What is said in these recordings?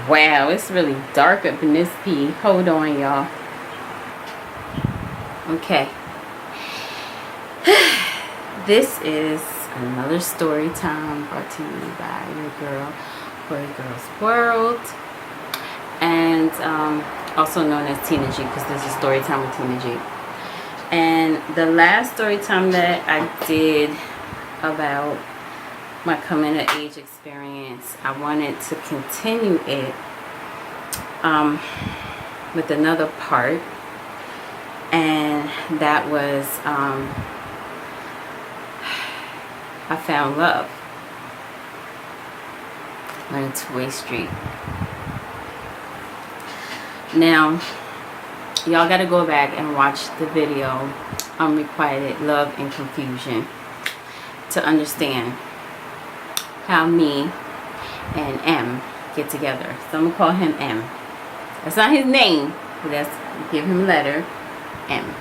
Wow, it's really dark up in this pea. Hold on, y'all. Okay. This is another story time brought to you by your girl, Coily Girls World. And also known as Tina G, because this is story time with Tina G. And the last story time that I did about my coming of age experience, I wanted to continue it with another part, and that was I found love on a two-way street. Now y'all got to go back and watch the video Unrequited Love and Confusion to understand how me and M get together. So I'm gonna call him M. That's not his name, but that's, give him letter M.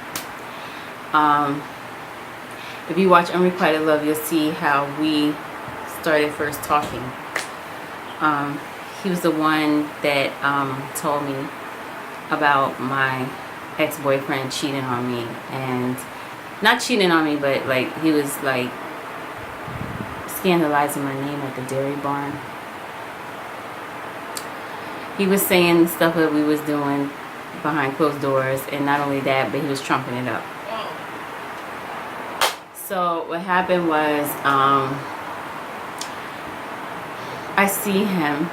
If you watch Unrequited Love, you'll see how we started first talking. He was the one that told me about my ex-boyfriend cheating on me, and not cheating on me, but like he was like scandalizing my name at the dairy barn. He was saying stuff that we was doing behind closed doors, and not only that, but he was trumping it up. So what happened was I see him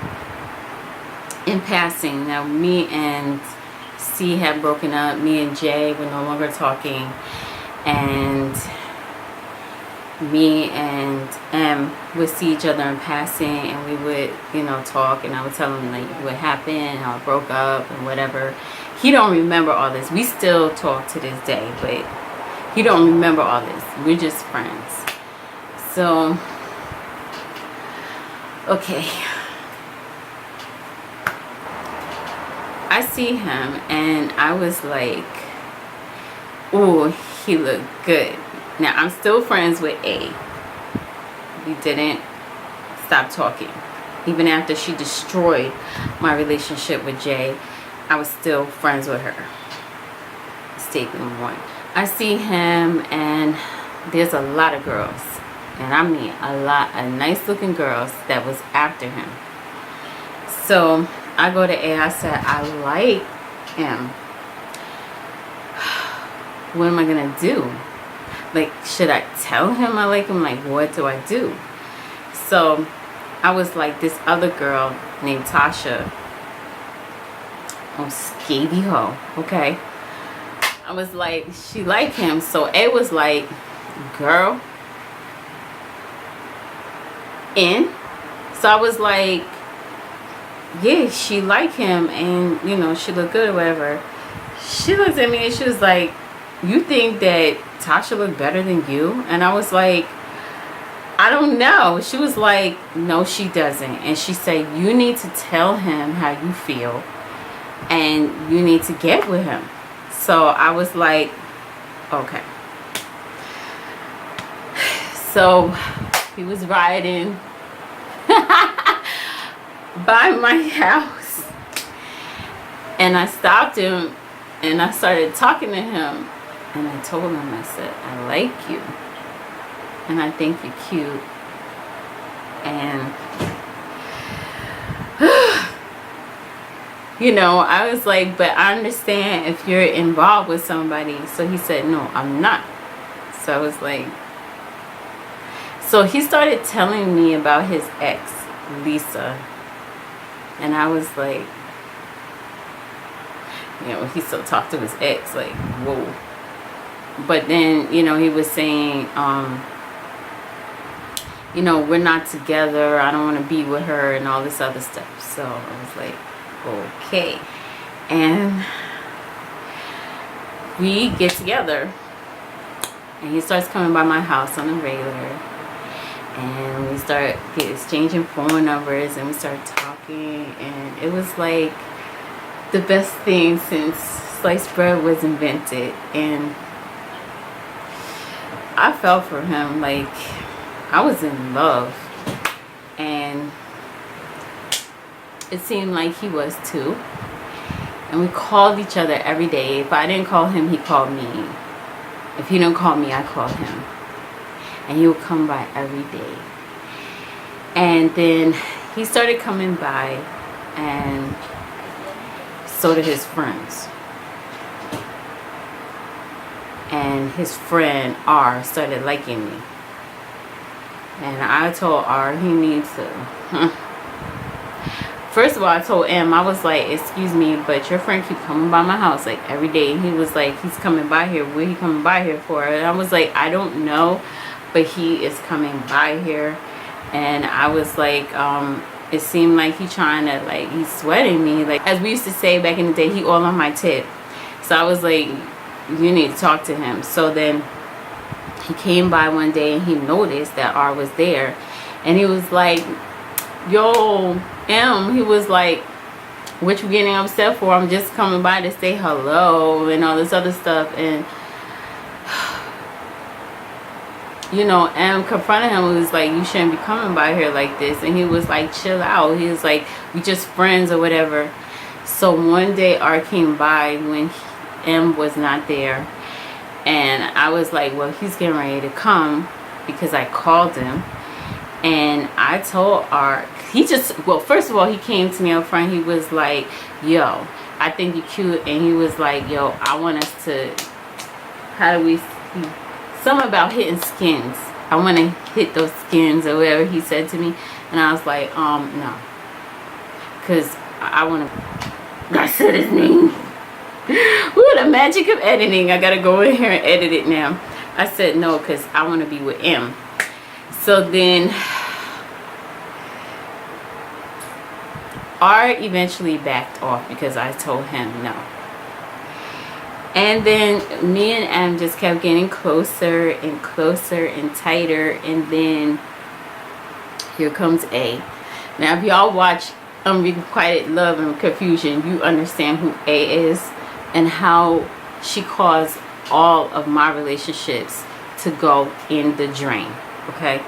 in passing. Now me and C had broken up. Me and Jay were no longer talking, and me and M would see each other in passing, and we would, you know, talk, and I would tell him like what happened, how I broke up and whatever. He don't remember all this. We still talk to this day, but he don't remember all this. We're just friends. So okay, I see him and I was like, ooh, he looked good. Now, I'm still friends with A. We didn't stop talking. Even after she destroyed my relationship with Jay, I was still friends with her. Statement one. I see him and there's a lot of girls. And I mean a lot of nice looking girls that was after him. So I go to A. I said, I like him. What am I going to do? Like, should I tell him I like him? Like, what do I do? So I was like, this other girl named Tasha. Oh, scaby hoe. Okay. I was like, she liked him. So A was like, girl, in. So I was like, yeah, she liked him, and you know, she looked good or whatever. She looked at me and she was like, you think that Tasha looked better than you? And I was like, I don't know. She was like, no, she doesn't. And she said, you need to tell him how you feel, and you need to get with him. So I was like, okay. So he was riding by my house, and I stopped him and I started talking to him, and I told him, I said, I like you and I think you're cute, and you know, I was like, but I understand if you're involved with somebody. So he said, no, I'm not. So I was like, so he started telling me about his ex, Lisa. And I was like, you know, he still talked to his ex, like, whoa. But then, you know, he was saying, you know, we're not together. I don't want to be with her and all this other stuff. So I was like, okay. And we get together. And he starts coming by my house on a regular. And we start exchanging phone numbers, and we started talking, and it was like the best thing since sliced bread was invented. And I fell for him. Like, I was in love. And It seemed like he was too. And we called each other every day. If I didn't call him, he called me. If he didn't call me, I called him. And he would come by every day. And then he started coming by, and so did his friends. And his friend R started liking me. And I told R he needs to. First of all, I told M, I was like, excuse me, but your friend keep coming by my house like every day. And he was like, he's coming by here. What he coming by here for? And I was like, I don't know, but he is coming by here. And I was like, it seemed like he trying to, like, he's sweating me. Like, as we used to say back in the day, he all on my tip. So I was like, you need to talk to him. So then he came by one day and he noticed that R was there. And he was like, yo, M, he was like, what you getting upset for? I'm just coming by to say hello and all this other stuff. And you know, M confronted him and was like, you shouldn't be coming by here like this. And he was like, chill out. He was like, we just friends or whatever. So one day R came by when M was not there. And I was like, well, he's getting ready to come, because I called him. And I told R, he just, well, first of all, he came to me up front. He was like, yo, I think you're cute. And he was like, yo, I want us to, how do we, something about hitting skins. I want to hit those skins or whatever he said to me. And I was like, no. Because I want to, I said his name. Ooh, the magic of editing. I got to go in here and edit it now. I said no, because I want to be with M. So then R eventually backed off because I told him no. And then me and M just kept getting closer and closer and tighter. And then here comes A. Now if y'all watch Unrequited Love and Confusion, you understand who A is and how she caused all of my relationships to go in the drain. Okay,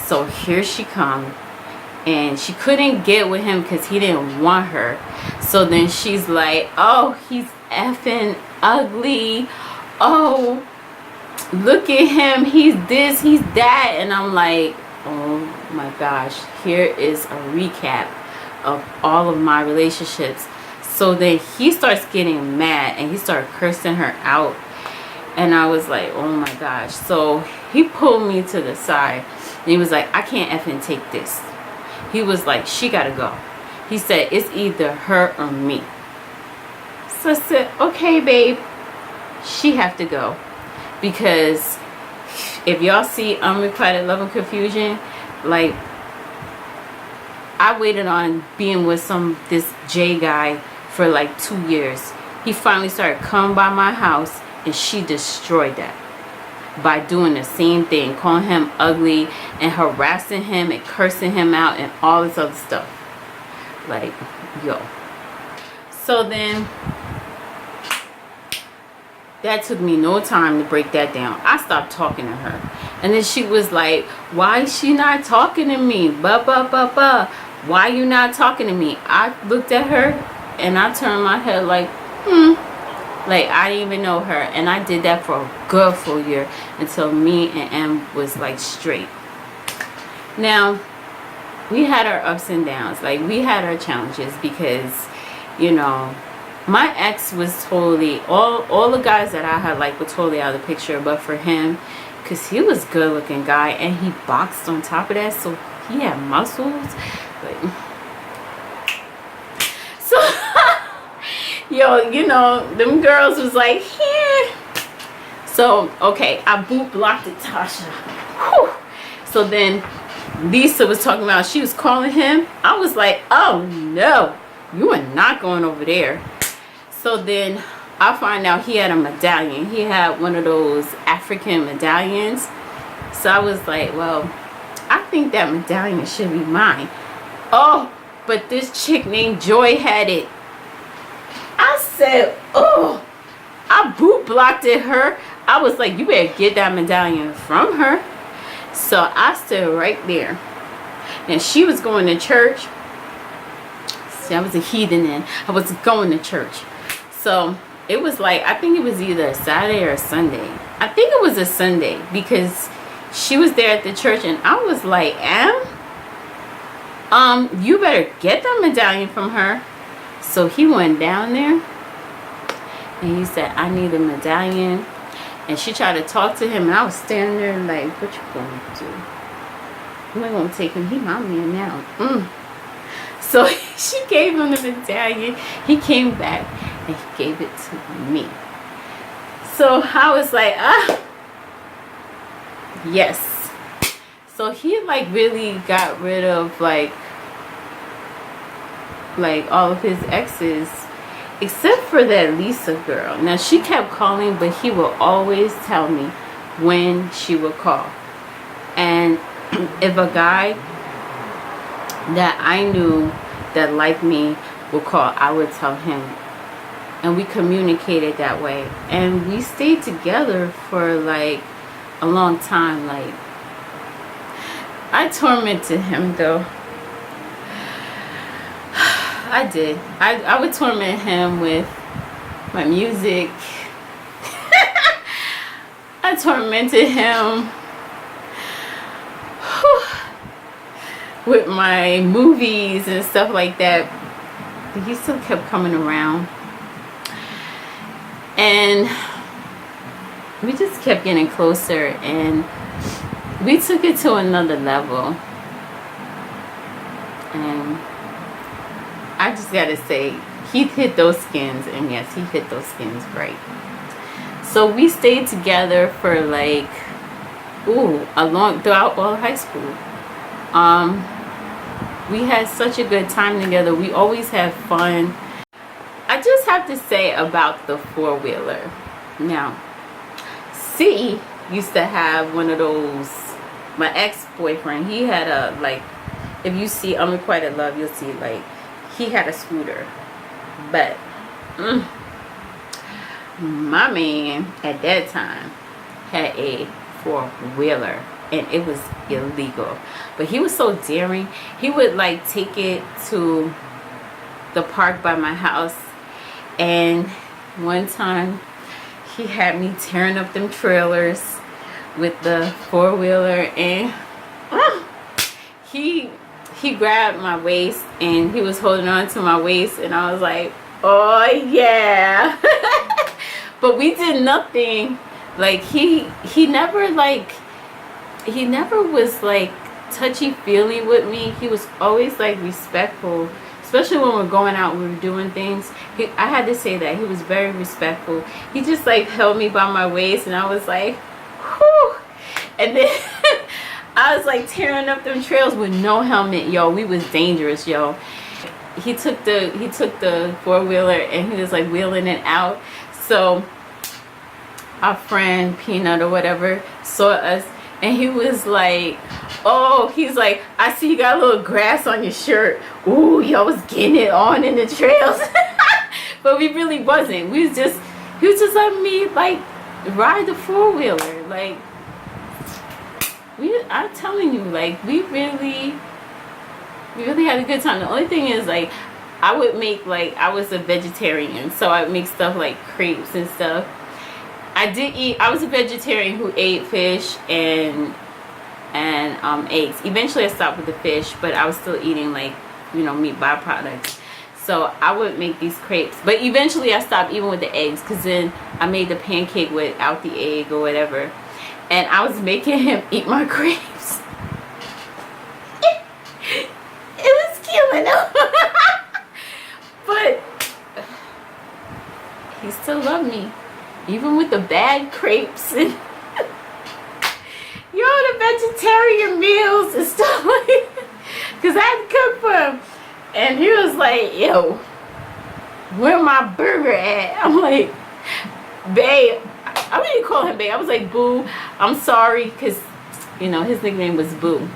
so here she come, and she couldn't get with him because he didn't want her. So then she's like, oh, he's effing ugly, oh, look at him, he's this, he's that. And I'm like, oh my gosh, here is a recap of all of my relationships. So then he starts getting mad and he started cursing her out. And I was like, oh my gosh. So he pulled me to the side and he was like, I can't effing take this. He was like, she gotta go. He said, it's either her or me. So I said, okay, babe, she have to go. Because if y'all see Unrequited Love and Confusion, like, I waited on being with this J guy for like 2 years. He finally started coming by my house, and she destroyed that by doing the same thing, calling him ugly and harassing him and cursing him out and all this other stuff. Like, yo. So then that took me no time to break that down. I stopped talking to her. And then she was like, why is she not talking to me? Why you not talking to me? I looked at her and I turned my head like, like I didn't even know her. And I did that for a good full year until me and M was like straight. Now, we had our ups and downs. Like, we had our challenges because, you know, my ex was totally, all the guys that I had like were totally out of the picture. But for him, because he was a good looking guy and he boxed on top of that, so he had muscles. Like, so yo, you know, them girls was like, yeah. So okay, I boot blocked it, Tasha. Whew. So then Lisa was talking about, she was calling him. I was like, oh no, you are not going over there. So then I find out he had a medallion. He had one of those African medallions. So I was like, well, I think that medallion should be mine. Oh, but this chick named Joy had it. I said, oh, I boot blocked at her. I was like, you better get that medallion from her. So I stood right there. And she was going to church. See, I was a heathen and I was going to church. So it was like, I think it was either a Saturday or a Sunday. I think it was a Sunday because she was there at the church and I was like, you better get the medallion from her. So he went down there and he said, I need a medallion. And she tried to talk to him and I was standing there like, what you going to do? You ain't going to take him. He my man now. So she gave him the medallion. He came back and he gave it to me. So I was like, yes. So he like really got rid of like all of his exes, except for that Lisa girl. Now she kept calling, but he will always tell me when she would call. And if a guy that I knew that liked me would call, I would tell him. And we communicated that way. And we stayed together for like a long time. Like, I tormented him though. I did. I would torment him with my music. I tormented him with my movies and stuff like that. But he still kept coming around. And we just kept getting closer and we took it to another level. And I just gotta say, he hit those skins, and yes, he hit those skins right. So we stayed together for like, throughout all high school. We had such a good time together. We always had fun. I just have to say about the four-wheeler. Now, C used to have one of those, my ex-boyfriend, he had a, like, if you see Unrequited Love, you'll see, like, he had a scooter. But, my man, at that time, had a four-wheeler. And it was illegal. But he was so daring. He would, like, take it to the park by my house. And one time, he had me tearing up them trailers with the four-wheeler. And he grabbed my waist and he was holding on to my waist. And I was like, oh, yeah. But we did nothing. Like, he never, like, he never was, like, touchy-feely with me. He was always, like, respectful. Especially when we're going out, we were doing things. I had to say that. He was very respectful. He just, like, held me by my waist, and I was like, whew. And then I was, like, tearing up them trails with no helmet, yo. We was dangerous, yo. He took the four-wheeler, and he was, like, wheeling it out. So our friend, Peanut or whatever, saw us. And he was like, oh, he's like, I see you got a little grass on your shirt. Ooh, y'all was getting it on in the trails. But we really wasn't. He was just letting me, like, ride the four-wheeler. Like, I'm telling you, like, we really had a good time. The only thing is, like, I would make, like, I was a vegetarian. So I would make stuff like crepes and stuff. I was a vegetarian who ate fish and eggs. Eventually I stopped with the fish, but I was still eating, like, you know, meat byproducts. So I would make these crepes. But eventually I stopped even with the eggs, because then I made the pancake without the egg or whatever. And I was making him eat my crepes. It was killing him. But he still loved me. Even with the bad crepes and the vegetarian meals and stuff like that. Because I had to cook for him. And he was like, yo, where my burger at? I'm like, babe. I didn't call him babe. I was like, boo, I'm sorry. Because, you know, his nickname was Boo.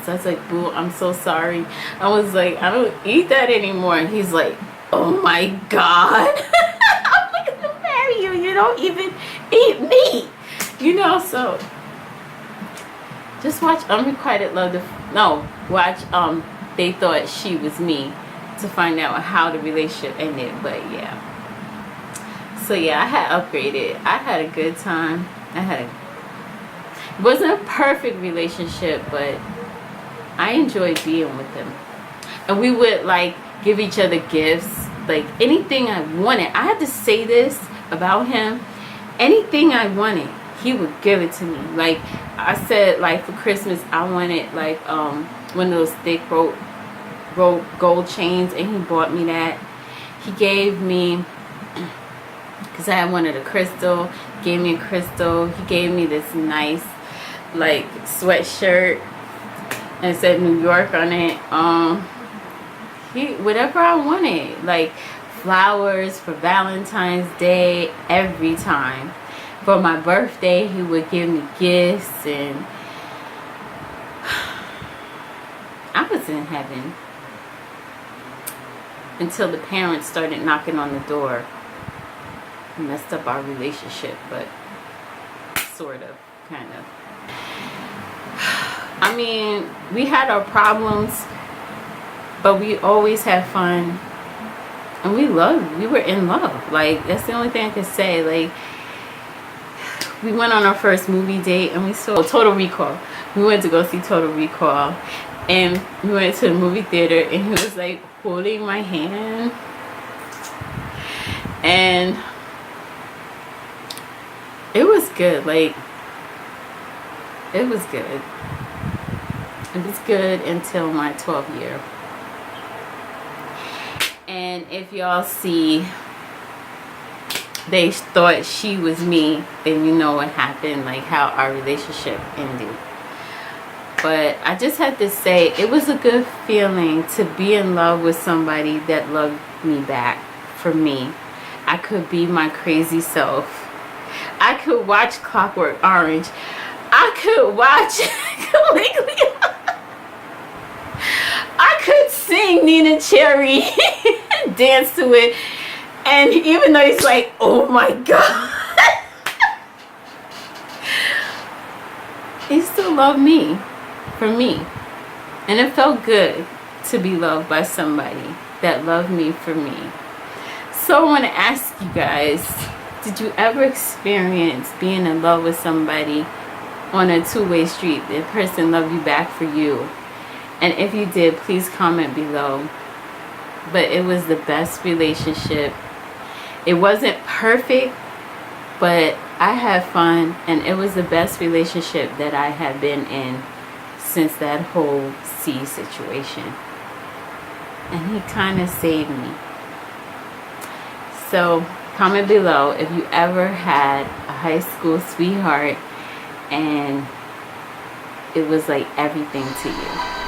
So I was like, boo, I'm so sorry. I was like, I don't eat that anymore. And he's like, oh my God. You don't even eat meat, you know. So just watch Unrequited Love. Watch They Thought She Was Me to find out how the relationship ended, but yeah. So yeah, I had upgraded. I had a good time. It wasn't a perfect relationship, but I enjoyed being with him. And we would like give each other gifts, like anything I wanted. I had to say this about him. Anything I wanted, he would give it to me. Like I said, like for Christmas, I wanted like one of those thick rope gold chains, and he bought me that. He gave me, because I wanted a crystal, gave me a crystal. He gave me this nice like sweatshirt and it said New York on it. Whatever I wanted, like flowers for Valentine's Day, every time. For my birthday, he would give me gifts, and I was in heaven until the parents started knocking on the door. Messed up our relationship, but sort of, kind of. I mean, we had our problems, but we always had fun, and we were in love. Like, that's the only thing I could say. Like, we went on our first movie date, and we saw Total Recall. We went to go see Total Recall, and we went to the movie theater, and he was like holding my hand, and it was good. Like, it was good. It was good until my 12th year. And if y'all see, they thought she was me, then you know what happened, like how our relationship ended. But I just had to say, it was a good feeling to be in love with somebody that loved me back for me. I could be my crazy self. I could watch Clockwork Orange. I could watch I could sing Nina Cherry and dance to it. And even though he's like, oh my God, he still loved me for me. And it felt good to be loved by somebody that loved me for me. So I want to ask you guys, did you ever experience being in love with somebody on a two-way street? The person loved you back for you. And if you did, please comment below. But it was the best relationship. It wasn't perfect, but I had fun, and it was the best relationship that I have been in since that whole C situation. And he kind of saved me. So comment below if you ever had a high school sweetheart and it was like everything to you.